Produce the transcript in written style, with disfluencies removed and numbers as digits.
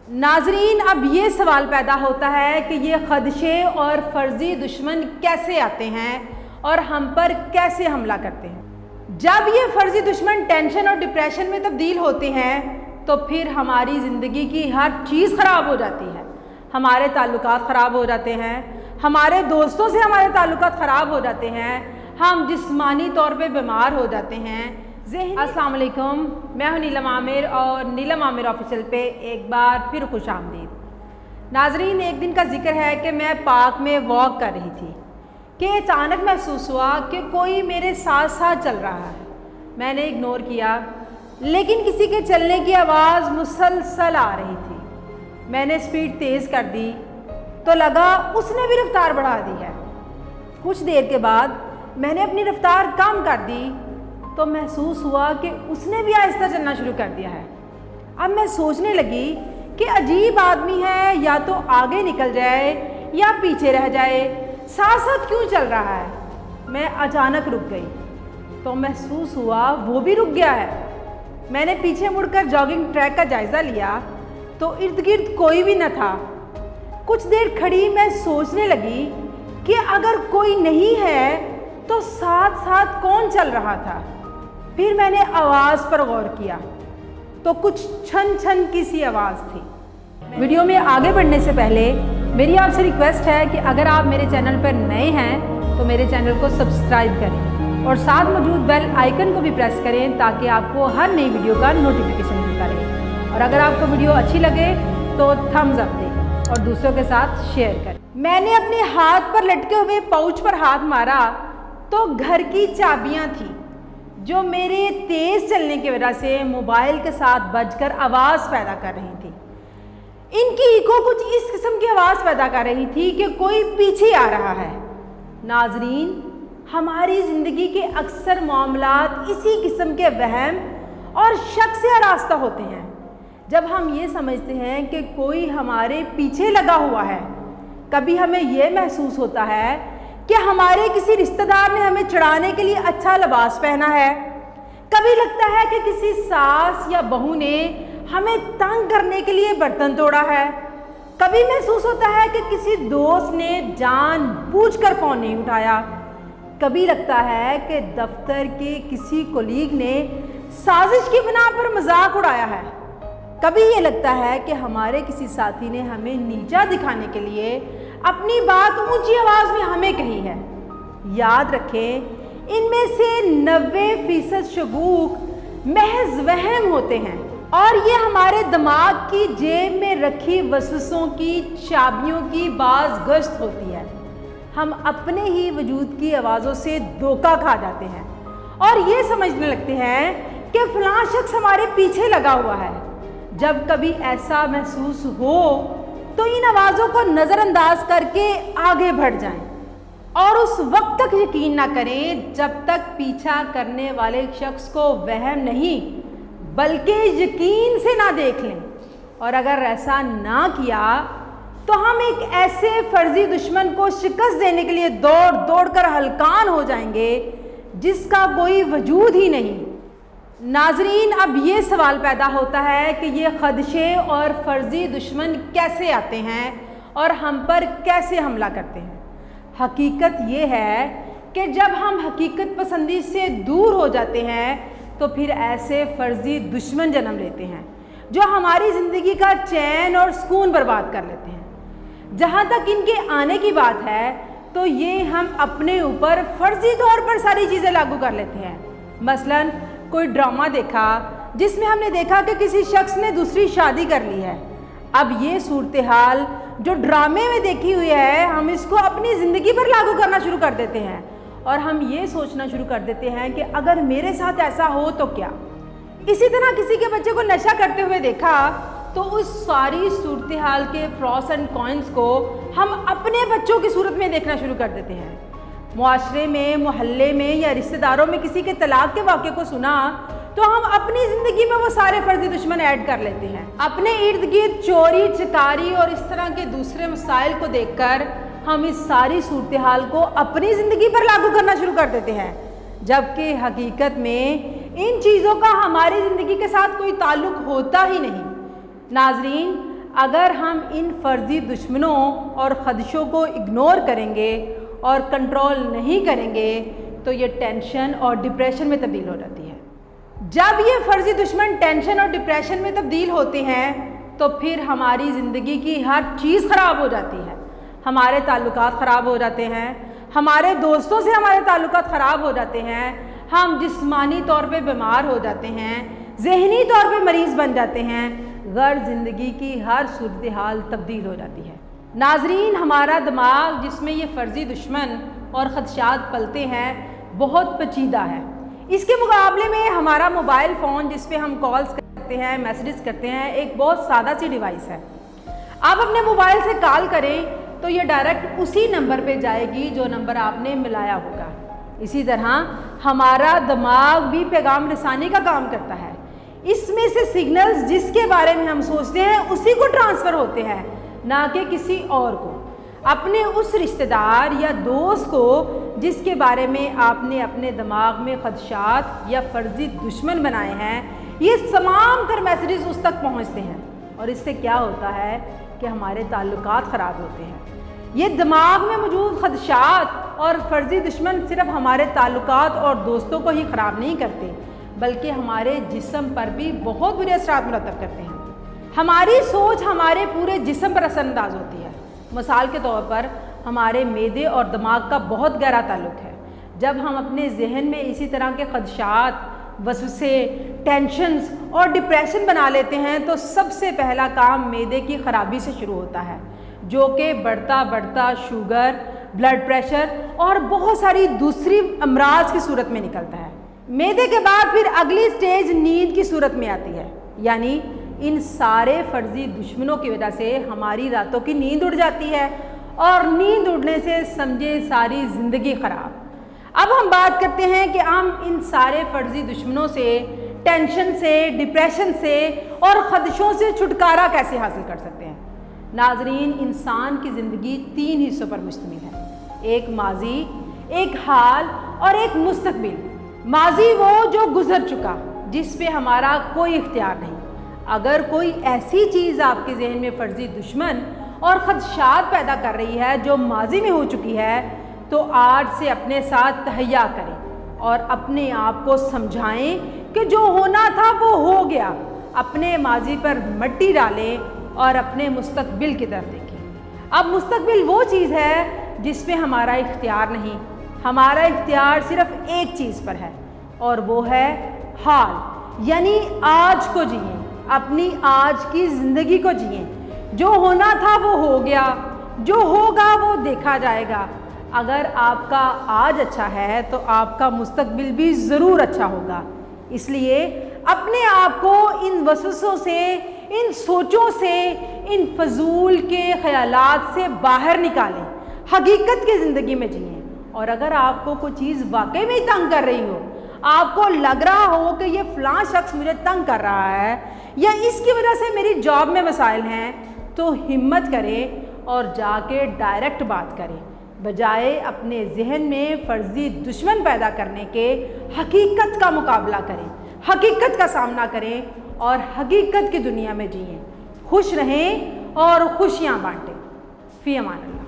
नाजरीन, अब ये सवाल पैदा होता है कि ये खदशे और फर्जी दुश्मन कैसे आते हैं और हम पर कैसे हमला करते हैं। जब ये फर्जी दुश्मन टेंशन और डिप्रेशन में तब्दील होते हैं तो फिर हमारी ज़िंदगी की हर चीज़ ख़राब हो जाती है। हमारे ताल्लुकात ख़राब हो जाते हैं, हमारे दोस्तों से हमारे ताल्लुकात ख़राब हो जाते हैं, हम जिस्मानी तौर पे बीमार हो जाते हैं। अस्सलाम वालेकुम, मैं हूं नीलम आमिर और नीलम आमिर ऑफिशियल पे एक बार फिर खुश आमदीद। नाजरीन, एक दिन का जिक्र है कि मैं पार्क में वॉक कर रही थी कि अचानक महसूस हुआ कि कोई मेरे साथ साथ चल रहा है। मैंने इग्नोर किया, लेकिन किसी के चलने की आवाज़ मुसलसल आ रही थी। मैंने स्पीड तेज़ कर दी तो लगा उसने भी रफ्तार बढ़ा दी है। कुछ देर के बाद मैंने अपनी रफ्तार कम कर दी तो महसूस हुआ कि उसने भी आहिस्ता चलना शुरू कर दिया है। अब मैं सोचने लगी कि अजीब आदमी है, या तो आगे निकल जाए या पीछे रह जाए, साथ साथ क्यों चल रहा है। मैं अचानक रुक गई तो महसूस हुआ वो भी रुक गया है। मैंने पीछे मुड़कर जॉगिंग ट्रैक का जायज़ा लिया तो इर्द गिर्द कोई भी न था। कुछ देर खड़ी मैं सोचने लगी कि अगर कोई नहीं है तो साथ साथ कौन चल रहा था। फिर मैंने आवाज़ पर गौर किया तो कुछ छन छन की सी आवाज़ थी। वीडियो में आगे बढ़ने से पहले मेरी आपसे रिक्वेस्ट है कि अगर आप मेरे चैनल पर नए हैं तो मेरे चैनल को सब्सक्राइब करें और साथ मौजूद बेल आइकन को भी प्रेस करें ताकि आपको हर नई वीडियो का नोटिफिकेशन मिलता रहे। और अगर आपको वीडियो अच्छी लगे तो थम्स अप दें और दूसरों के साथ शेयर करें। मैंने अपने हाथ पर लटके हुए पाउच पर हाथ मारा तो घर की चाबियाँ थी जो मेरे तेज़ चलने की वजह से मोबाइल के साथ बजकर आवाज़ पैदा कर रही थी। इनकी इको कुछ इस किस्म की आवाज़ पैदा कर रही थी कि कोई पीछे आ रहा है। नाजरीन, हमारी ज़िंदगी के अक्सर मामलात इसी किस्म के वहम और शक से आरास्ता होते हैं। जब हम ये समझते हैं कि कोई हमारे पीछे लगा हुआ है, कभी हमें यह महसूस होता है कि हमारे किसी रिश्तेदार ने हमें चढ़ाने के लिए अच्छा लिबास पहना है। कभी लगता है कि किसी सास या बहू ने हमें तंग करने के लिए बर्तन तोड़ा है। कभी महसूस होता है कि किसी दोस्त ने जानबूझकर फ़ोन नहीं उठाया। कभी लगता है कि दफ्तर के किसी कोलीग ने साजिश की बिना पर मजाक उड़ाया है। कभी ये लगता है कि हमारे किसी साथी ने हमें नीचा दिखाने के लिए अपनी बात ऊंची आवाज में हमें कही है। याद रखें, इनमें से 90% शगूक महज वहम होते हैं और ये हमारे दिमाग की जेब में रखी वसवसों की चाबियों की बाज गश्त होती है। हम अपने ही वजूद की आवाज़ों से धोखा खा जाते हैं और ये समझने लगते हैं कि फलां शख्स हमारे पीछे लगा हुआ है। जब कभी ऐसा महसूस हो तो इन आवाज़ों को नज़रअंदाज करके आगे बढ़ जाएं और उस वक्त तक यकीन ना करें जब तक पीछा करने वाले शख्स को वहम नहीं बल्कि यकीन से ना देख लें। और अगर ऐसा ना किया तो हम एक ऐसे फर्जी दुश्मन को शिकस्त देने के लिए दौड़ दौड़ कर हलकान हो जाएंगे जिसका कोई वजूद ही नहीं। नाजरीन, अब ये सवाल पैदा होता है कि ये खदशे और फर्जी दुश्मन कैसे आते हैं और हम पर कैसे हमला करते हैं। हकीकत ये है कि जब हम हकीकत पसंदी से दूर हो जाते हैं तो फिर ऐसे फर्जी दुश्मन जन्म लेते हैं जो हमारी ज़िंदगी का चैन और सुकून बर्बाद कर लेते हैं। जहाँ तक इनके आने की बात है तो ये हम अपने ऊपर फर्जी तौर पर सारी चीज़ें लागू कर लेते हैं। मसलन कोई ड्रामा देखा जिसमें हमने देखा कि किसी शख्स ने दूसरी शादी कर ली है। अब ये सूरत हाल जो ड्रामे में देखी हुई है हम इसको अपनी ज़िंदगी पर लागू करना शुरू कर देते हैं और हम ये सोचना शुरू कर देते हैं कि अगर मेरे साथ ऐसा हो तो क्या। इसी तरह किसी के बच्चे को नशा करते हुए देखा तो उस सारी सूरत हाल के प्रॉस एंड कॉन्स को हम अपने बच्चों की सूरत में देखना शुरू कर देते हैं। मुआशरे में, मोहल्ले में या रिश्तेदारों में किसी के तलाक के वाक़े को सुना तो हम अपनी ज़िंदगी में वो सारे फर्जी दुश्मन ऐड कर लेते हैं। अपने इर्द गिर्द चोरी, चिकारी और इस तरह के दूसरे मसाइल को देखकर हम इस सारी सूरत हाल को अपनी ज़िंदगी पर लागू करना शुरू कर देते हैं, जबकि हकीकत में इन चीज़ों का हमारी ज़िंदगी के साथ कोई ताल्लुक़ होता ही नहीं। नाजरीन, अगर हम इन फर्जी दुश्मनों और ख़दशों को इग्नोर करेंगे और कंट्रोल नहीं करेंगे तो ये टेंशन और डिप्रेशन में तब्दील हो जाती है। जब ये फर्जी दुश्मन टेंशन और डिप्रेशन में तब्दील होते हैं तो फिर हमारी ज़िंदगी की हर चीज़ ख़राब हो जाती है। हमारे ताल्लुकात ख़राब हो जाते हैं, हमारे दोस्तों से हमारे ताल्लुकात ख़राब हो जाते हैं, हम जिस्मानी तौर पे बीमार हो जाते हैं, ज़हनी तौर पे मरीज़ बन जाते हैं, गर्ज ज़िंदगी की हर सूरत हाल तब्दील हो जाती है। नाजरीन, हमारा दिमाग जिसमें ये फ़र्जी दुश्मन और ख़दशात पलते हैं बहुत पेचीदा है। इसके मुकाबले में हमारा मोबाइल फ़ोन जिस पे हम कॉल्स करते हैं, मैसेजेस करते हैं, एक बहुत सादा सी डिवाइस है। आप अपने मोबाइल से कॉल करें तो ये डायरेक्ट उसी नंबर पे जाएगी जो नंबर आपने मिलाया होगा। इसी तरह हमारा दिमाग भी पैगाम रसानी का काम करता है। इसमें से सिग्नल्स जिसके बारे में हम सोचते हैं उसी को ट्रांसफ़र होते हैं, ना कि किसी और को। अपने उस रिश्तेदार या दोस्त को जिसके बारे में आपने अपने दिमाग में ख़दशात या फर्जी दुश्मन बनाए हैं, ये तमाम तर मैसेजेस उस तक पहुंचते हैं और इससे क्या होता है कि हमारे ताल्लुकात ख़राब होते हैं। ये दिमाग में मौजूद ख़दशात और फर्जी दुश्मन सिर्फ हमारे ताल्लुकात और दोस्तों को ही ख़राब नहीं करते बल्कि हमारे जिस्म पर भी बहुत बुरे असरात मुरतब करते हैं। हमारी सोच हमारे पूरे जिस्म पर असरअंदाज होती है। मिसाल के तौर पर हमारे मैदे और दिमाग का बहुत गहरा ताल्लुक है। जब हम अपने जहन में इसी तरह के ख़दशात, वसवसे, टेंशन्स और डिप्रेशन बना लेते हैं तो सबसे पहला काम मैदे की ख़राबी से शुरू होता है, जो कि बढ़ता बढ़ता शुगर, ब्लड प्रेशर और बहुत सारी दूसरी अमराज की सूरत में निकलता है। मैदे के बाद फिर अगली स्टेज नींद की सूरत में आती है। यानी इन सारे फर्जी दुश्मनों की वजह से हमारी रातों की नींद उड़ जाती है और नींद उड़ने से समझे सारी ज़िंदगी ख़राब। अब हम बात करते हैं कि हम इन सारे फर्जी दुश्मनों से, टेंशन से, डिप्रेशन से और ख़दशों से छुटकारा कैसे हासिल कर सकते हैं। नाजरीन, इंसान की ज़िंदगी 3 हिस्सों पर मुश्तमिल है, एक माजी, एक हाल और एक मुस्तकबिल। माजी वो जो गुजर चुका, जिस पे हमारा कोई इख्तियार नहीं। अगर कोई ऐसी चीज़ आपके जहन में फर्जी दुश्मन और ख़दशात पैदा कर रही है जो माजी में हो चुकी है तो आज से अपने साथ तहैया करें और अपने आप को समझाएं कि जो होना था वो हो गया। अपने माजी पर मिट्टी डालें और अपने मुस्तकबिल की तरफ देखें। अब मुस्तकबिल वो चीज़ है जिस पे हमारा इख्तियार नहीं। हमारा इख्तियार सिर्फ एक चीज़ पर है और वो है हाल, यानी आज को जिए, अपनी आज की ज़िंदगी को जिए। जो होना था वो हो गया, जो होगा वो देखा जाएगा। अगर आपका आज अच्छा है तो आपका मुस्तकबिल भी ज़रूर अच्छा होगा। इसलिए अपने आप को इन वसवसों से, इन सोचों से, इन फजूल के ख्यालात से बाहर निकालें, हकीकत की ज़िंदगी में जिएं। और अगर आपको कोई चीज़ वाकई में तंग कर रही हो, आपको लग रहा हो कि ये फ़लाँ शख्स मुझे तंग कर रहा है या इसकी वजह से मेरी जॉब में मसाइल हैं, तो हिम्मत करें और जाके डायरेक्ट बात करें, बजाय अपने जहन में फ़र्जी दुश्मन पैदा करने के। हकीकत का मुकाबला करें, हकीकत का सामना करें और हकीकत की दुनिया में जिएं। खुश रहें और खुशियाँ बांटें। फ़ी अमान अल्लाह।